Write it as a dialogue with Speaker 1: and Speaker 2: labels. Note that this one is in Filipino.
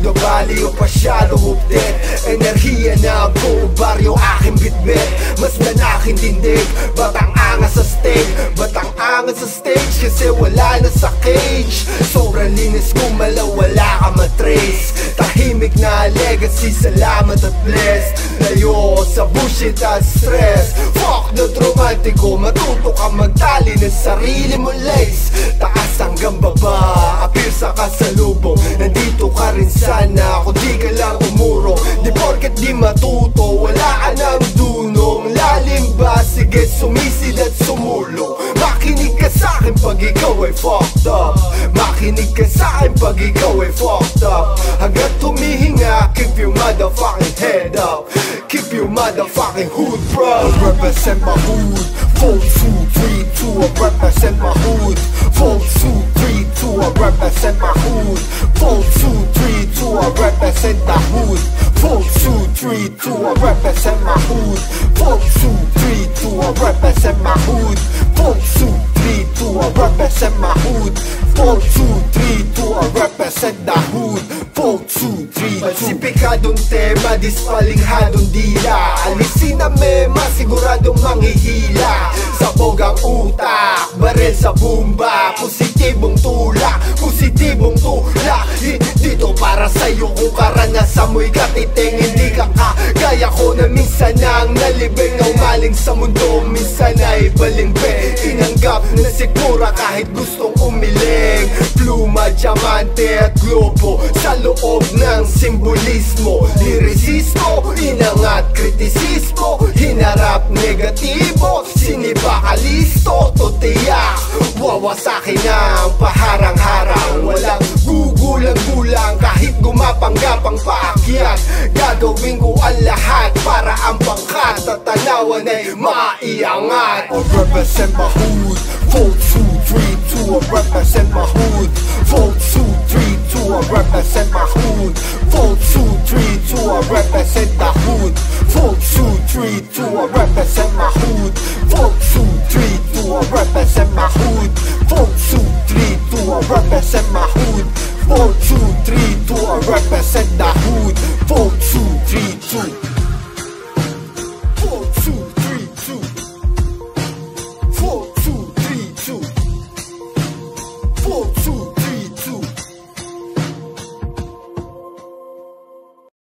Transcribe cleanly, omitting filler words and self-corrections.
Speaker 1: Mundo Valley o pasyado update. Enerhiya na buong baryo aking bitbit. Mas manaking dindig, batang angas sa stage. Batang angas sa stage kasi wala na sa cage. Sobrang linis kung wala ka matrace. Tahimik na legacy, salamat at blessed. Layo sa bullshit at stress. Fuck na romantiko, matuto ka magtali ng sarili mo lace. Taas hanggang baba, appear sa kasalubong. Nandito ka rin sana kung di ka lang umurong. Di porket di matuto, wala ka ng dunong. Lalim ba? Sige sumisid at sumulong. Makinig ka sa'kin pag ikaw ay fucked up. Makinig ka sa'kin pag ikaw ay fucked up. Hanggat humihinga, keep your motherfucking head up. Keep your motherfucking hood proud. I represent my hood. 4, 2, 3, 2, I represent my hood. 4, 2, 3, 2, I represent my hood. 4, 2, 3, 2, I represent the hood. 4, 2, 3, 2, I represent my hood. 4, 2, 3, 2, I represent my hood. 4, 2, 3, 2, I represent my hood. 4, 2, 3, 2, I represent the hood. 4, 2, 3, 2. Falsipikadong tema, dispalinghadong dila. Alisin na mema, siguradong manghihila. Sabog ang utak, baril sa bumba. Positibong tulak, positibong tulak. Dito para sa'yo kung karanasan mo'y katiting. Hindi ka kagaya ko na minsan ang nalibing. Na umaling sa mundo, minsan ay balimbing. Tinanggap na sikmura kahit gustong umiling. Pluma, diamante at globo sa loob ng simbolismo. Lirisisto, inangat kritisismo. Hinarap negatibo, sinibakalisto. Totiyak, wawasakin ang paharang-harang. Walang gugulang-gulang kahit gumapang-gapang paakyat. Gagawin ko ang lahat para ang pangkat at tanawan ay maiangat. I represent my hood. 4, 2, 3, 2, I represent my hood. 4, 2, 3, 2, I represent my hood. 4, 2, 3, 2, I represent the hood. 4, 2, 3, 2, I represent my hood. 4, 2, 3, 2, I represent my hood. 4, 2, 3, 2, I represent my hood. 4, 2, 3, 2, I represent the hood. 4, 2, 3, 2. 4, 2, 3, 2. 4, 2, 3, 2. 4, 2,